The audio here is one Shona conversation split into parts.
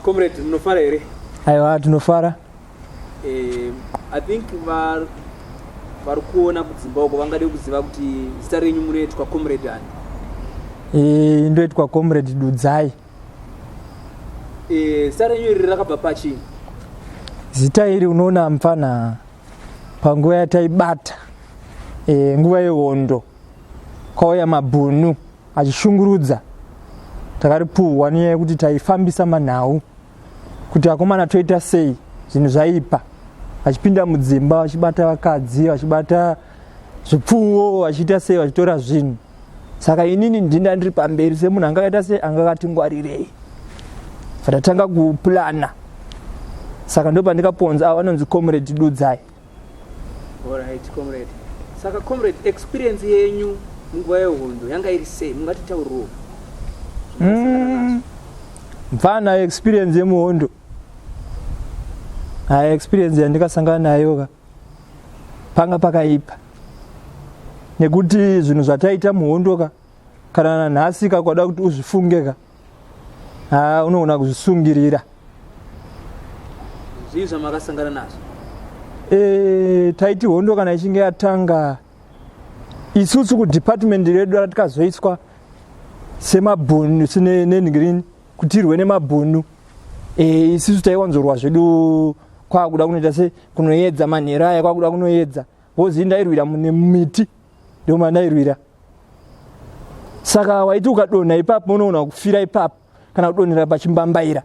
Comrade, munofara here? Aiwa, tinofara. I think vari kuona kudzimba uko vangade kuziva kuti zita renyu munoitwa comrade ani? Ndoitwa comrade Dudzai. Zita renyu iri rakabva pachii? Zita iri unoona mfana panguva yataibata nguva yehondo kwauya mabhunu achishungurudza, takaripuhwa nenyaya yekuti taifambisa manhau kuti akomana toita sei zvinhu zvaipa, vachipinda mudzimba vachibata vakadzi, vachibata zvipfuwo, vachiita sei, vachitora zvinhu. Saka inini ndinda ndiri pamberi semunhu angakaita sei, angakatingwarirei, vatatanga kuplana. Saka ndo pandikaponza ava vanonzi comrade Dudzai. Alright, comrade. Saka comrade, experience yenyu munguva yehondo yanga iri sei? Mungatitaurirewo. Mfana experience yemuhondo, experience yandikasangana nayo panga pakaipa, nekuti zvinhu zvataita muhondo kana nanhasi kwada kuti uzvifunge unoona kuzvisungirira. Zvii zvamakasangana nazvo? Taiti hondo kana ichinge yatanga, isusu kudepartment redu ratikazoiswa semabhunu nengirini kutirwe nemabhunu. Isusu taiwanzorwa zvedu kwakuda kunoita se kunoedza manhero aya, kwakuda kunoedza wozi ndairwira mune miti ndio mandairwira. Saka waiti ukadonha ipapo unoona kufira ipapo kana kudonhera pachimbambaira,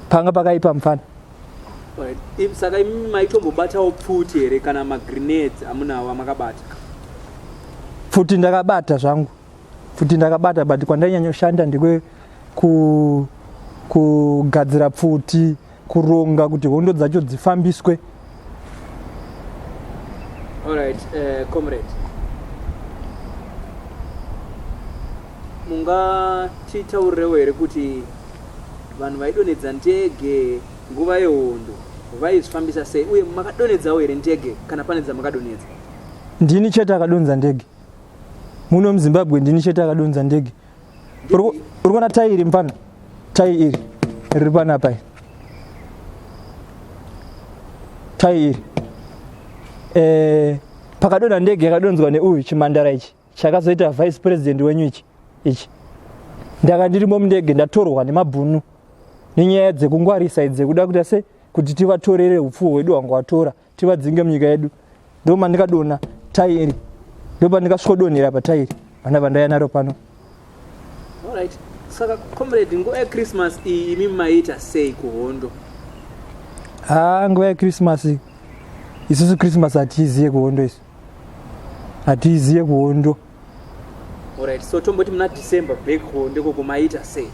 panga pakaipa mfana. Alright. Saka imi maitombobatawo pfuti here kana magrenades amunawo amakabata? Pfuti ndakabata zvangu, pfuti ndakabata, but kwandainyanya ndikwe kugadzira pfuti, kuronga kuti hondo dzacho dzifambiswe. Alright, comrade, mungatitaurirewo here kuti vanhu vaidonedza ndege nguva yehondo vaizvifambisa sei, uye makadonedzawo here ndege kana pane dzamakadonedza? Ndini chete akadonza ndege muno muZimbabwe, ndini chete akadonza ndege. Uri kuona tai iri mfana, tai iri riri panapa, tai iri pakadonha ndege yakadonzwa neuyu chimandara ichi chakazoita vice president wenyu ichi. Ndaka ndirimo mundege ndatorwa nemabhunu nenyaya dzekungwarisa idzi, kuda kuita se kuti tivatorere upfuwo hwedu hwanga watora tivadzinge munyika yedu. Ndo mandikadonha tai iri, ndo pandikasvodonhera patai iri pana vandaya naro pano. Alright. Saka comrade, nguva yeChristmas iyi imi maita sei kuhondo? Nguva yeChristmas isusu Christmas hatiiziye kuhondo, isu hatiiziye kuhondo. Alright, so tomboti muna December back hondo koko maita sei?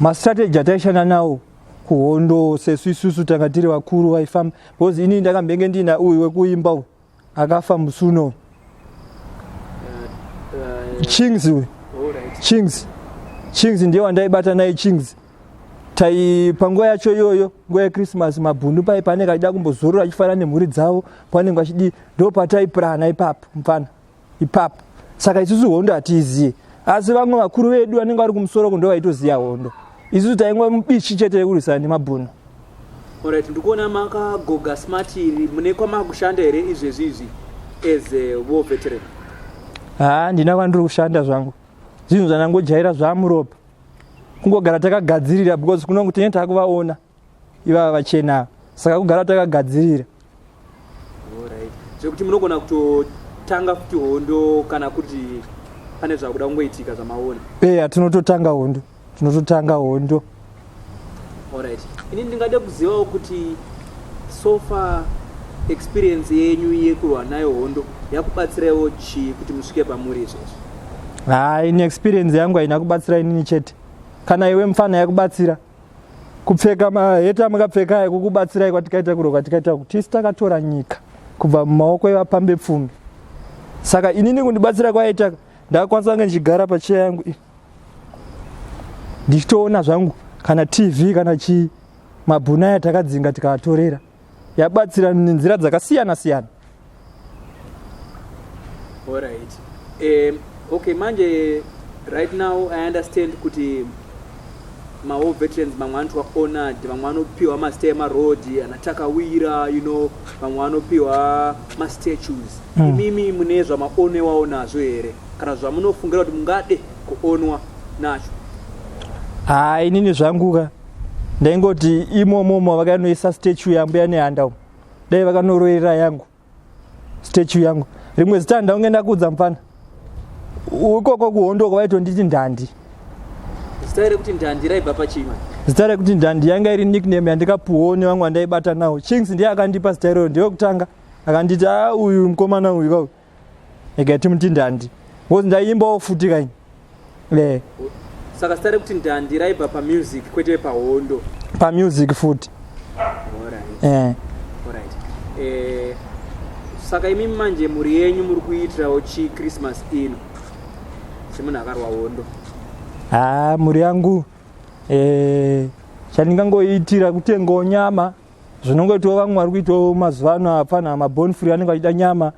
Mastrategy ataishanda nawo kuhondo sesu isusu tanga tiri vakuru vaifamba, because ini ndakambenge ndina uyu wekuimba uyu akafa musuno, Chings uyu. Chings ndiye wandaibata naye. Chings panguva yacho iyoyo, nguva yeChristmas, mabhunu pai panenge achida kumbozorora achifara nemhuri dzavo, panenge achidi, ndo pataiplana ipapo mfana ipapo. Saka isusu hondo hatiiziye, asi vamwe vakuru vedu vanenge vari kumusoro ndo vaitoziya hondo. Isusu taingwa mubichi chete yekurwisana nemabhunu. Alright, ndikuona makagoga smart iri, mune kwamakushanda here izvezvi as a war veteran? Ndina kwandiri kushanda zvangu, zvinhu zvandangojaira zvamuropa, kungogara takagadzirira, because kuno kuti tinenge takuvaona ivava vachena, saka kugara takagadzirira. Alright, zvekuti munogona kutotanga futi hondo kana kuti pane zvakuda kungoitika zvamaona? Tinototanga hondo. Alright, ini ndingade kuzivawo kuti so far experience yenyu yekurwa nayo hondo yakubatsirawo chii kuti musvike pamuri izvozvo? Ini experience yangu haina kubatsira inini chete, kana iwe mfana yakubatsira. Kupfeka maheta mukapfeka kukubatsirai kwatikaita kuroka tikaita kuti tisi takatora nyika kubva mumaoko evapambe pfumi. Saka inini kundibatsira kwaita, ndakakwanisa kunge ndichigara pacheya yangu ndichitoona zvangu kana TV kana mabhuna yatakadzinga tikatorera yabatsira nenzira dzakasiyana-siyana. All right. Okay, manje right now I understand kuti all veterans vamwe vanotwa honored, vamwe vanopiwa mastay road anatakawira, you know, vamwe vanopiwa statues. Imimi mune zvamaonewawo nazvo here kana zvamunofungira kuti mungade kuonwa nacho? Inini zvanguka ndaingoti imomo vakanoisa statue yambuya nehanda umo, dai vakanoroerera yangu statue yangu. Rimwe zita ndaunge ndakudza mfana ukoko kuhondo kwavaitonditi ndandi. Zita rekuti ndandi raibva pachima? Zita rekuti ndandi yanga iri nickname yandikapuwawo nevamwe vandaibata nawo. Chings ndiye akandipa zita iroro, ndeyokutanga akanditi uyu mukomana uyu kauyu ikati muti ndandi, ngozi ndaimbawo futi kaini. Saka zita rekuti ndandi raibva pamusic kwete pahondo? Pamusic futi. Alright. Alright. Saka imimi manje muri yenyu muri kuitirawo Christmas ino semunhu akarwa hondo? Muri yangu chandingangoitira kutengawo nyama, zvinongoitawo vamwe vari kuitawo mazuva ano apana mabone free anenge achida nyama,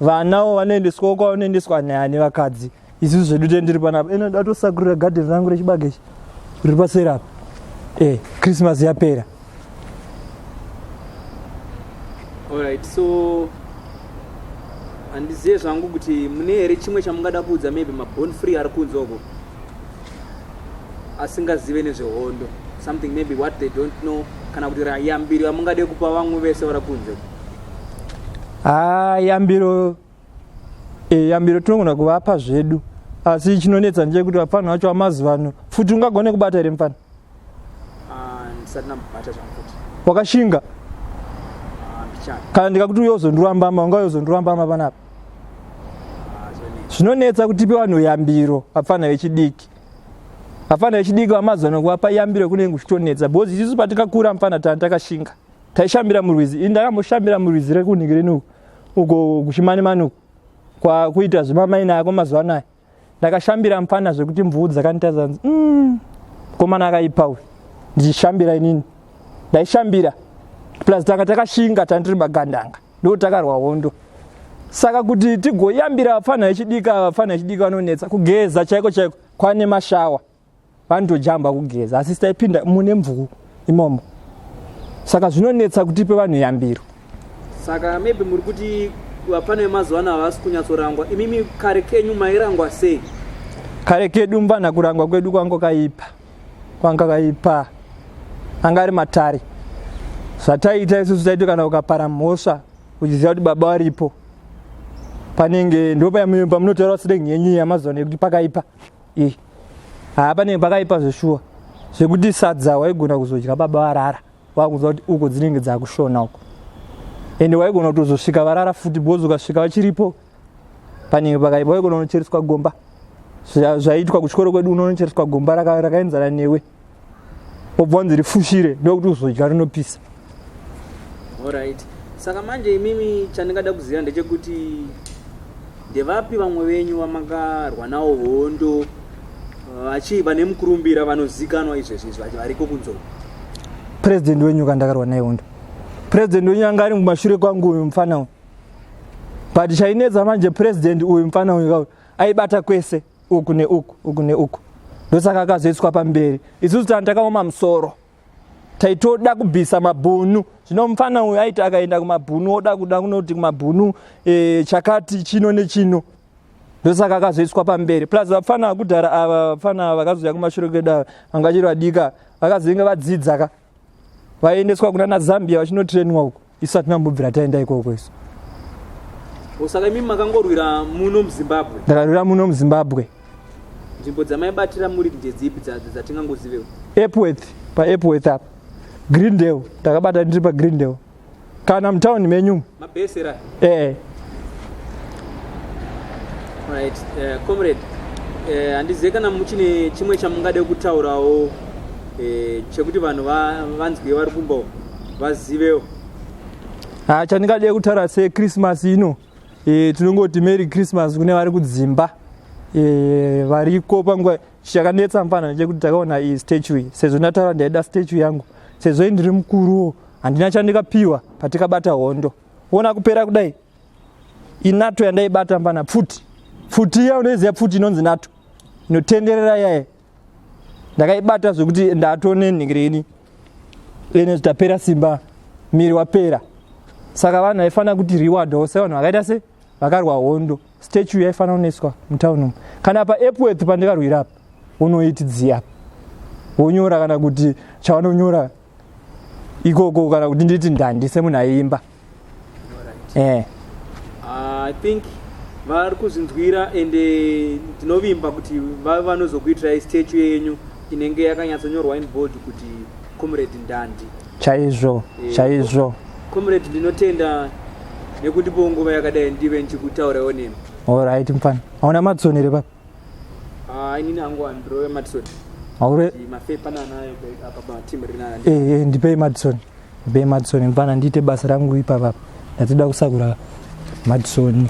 vanawo vanoendeswawo kwavanoendeswa nevakadzi. Isusu zvedu tendiri panapa ena ndatosakurira gadheni rangu rechibage ichi riri paseri apa. Christmas yapera. Alright, so handizive zvangu kuti mune here chimwe chamungada kuudza maybe mabone free ari kunze uko asingazive nezvehondo, something maybe what they don't know, kana kuti yambiro yamungade kupa vamwe vese vari kunze? Yambiro tinogona kuvapa zvedu, asi chinonetsa ndechekuti vafana vacho vamazuva ano futi ungagone kubata here mfana? Ndisati ndambubata zvamufuti. Wakashinga? Kana ndikakuti uyozondurambama ungayozondurambama panapa? Zvinonetsa kutipe vanhu yambiro vafana vechidiki. Vafana vechidiki vamazuva ano kuvapa yambiro kunenge kuchitonetsa, because isusu patakakura mfana takashinga, taishambira murwizi. Ini ndakamboshambira murwizi rekunhingireni uko kuchimani uko kwakuita zvemamaina ako mazuva anaya. Ndakashambira mfana zvekuti mvuu dzakanditadza komana akaipa uyu, ndichishambira inini ndaishambira plus takashinga tandiri magandanga ndo takarwa hondo. Saka kuti tigoyambira vafana vechidika vanonetsa kugeza chaiko kwane mashawa vantojamba kugeza, asi taipinda mune mvuu imomo. Saka zvinonetsa kutipe vanhu yambiro. Saka maybe muri kuti vafana vemazuva ano havasi kunyatsorangwa. Imimi kare kenyu mairangwa sei? Kare kedu mvana kurangwa kwedu kwanga kaipa anga ari matare. Zvataita isusu taiti kana ukapara mhosva uchiziva kuti baba varipo, panenge ndo pamunotaura sire nyenyi yamazuva ano yekuti pakaipa. Panenge pakaipa zveshuwa zvekuti sadza waigona kuzodya baba varara, wakuziva kuti uko dzinenge dzakushona uko, ende waigona kutozosvika varara futi, because ukasvika vachiripo panenge pakaipa. Waigona kunochereswa gomba, zvaitwa kuchikoro kwedu unonochereswa gomba rakaenzana newe, obva wanzi rifushire ndokuti uzodya rinopisa. Alright. Saka manje imimi chandingada kuziva ndechekuti ndevapi vamwe venyu vamakarwa nawo hondo vachiva nemukurumbira vanozikanwa izvezvi variko kunze? President wenyu kandakarwa naye hondo, president wenyu anga ari mumashure kwangu uyu mfana uyu, but chainetsa manje president uyu mfana uyu aibata kwese uku neuku, ndosaka akazoiswa pamberi. Isusu takaoma musoro, taitoda kubvisa mabhunu. Zvino mufana uyu aiti akaenda kumabhunu oda kuda kunoti kumabhunu chakati chino nechino, ndosaka akazoiswa pamberi. Plus vafana vakudhara ava, vafana vakazouya kumashure kwedu vanga vachiri vadika, vakazenge vadzidza vaendeswa kuna naZambia vachinotrenwa uko. Isu hatinambobvira taenda ikoko isu. Saka imimi makangorwira muno muZimbabwe? Ndakarwira muno muZimbabwe. Nzvimbo dzamaibatira muri ndedzipi dzatingangozivewo? paEpworth apa Greendale, takabata ndiri paGreendale kana mutaundi menyu mabhesera. Right, comrade, handizive kana muchine chimwe chamungade kutaurawo chekuti vanhu vanzwe vari kumba vazivewo? Chandingade kutaura seChristmas ino, tinongoti Merry Christmas kune vari kudzimba variko panguva. Chakanetsa mfana ndechekuti takaona iyi statue, sezvo ndataura ndaida statue yangu, sezvo ndiri mukuru handina chandikapiwa patikabata hondo. Ona kupera kudai inato yandaibata mbana pfuti iya unoziva pfuti inonzi nato inotenderera yaye ndakaibata zvokuti ndatone nhingireni ene zvitapera simba miri wapera. Saka vanhu vaifana kuti reward se vanhu vakaita se vakarwa hondo statue yaifana kunoiswa mutauni umu. Kana paEpworth pandikarwira apa unoitidziya wonyora kana kuti chavanonyora ikoko kana kuti nditi ndandi semunhu aimba. I think vari kuzvinzwira ende ndinovimba kuti vave vanozokuitirai statue yenyu inenge yakanyatsonyorwa in bold kuti comrade ndandi. Chaizvo chaizvo. Comrade ndinotenda nekundipo nguva yakadai ndive ndichikutaurawo nemi. Alright mfana. Hauna Madison here papa? Inini hangu androwe Madison. Aure mafepa nayo apa pa team rinana. Ndipe Madison. Ndipe Madison mfana ndite basa rangu ipapa. Ndatoda kusakura Madison.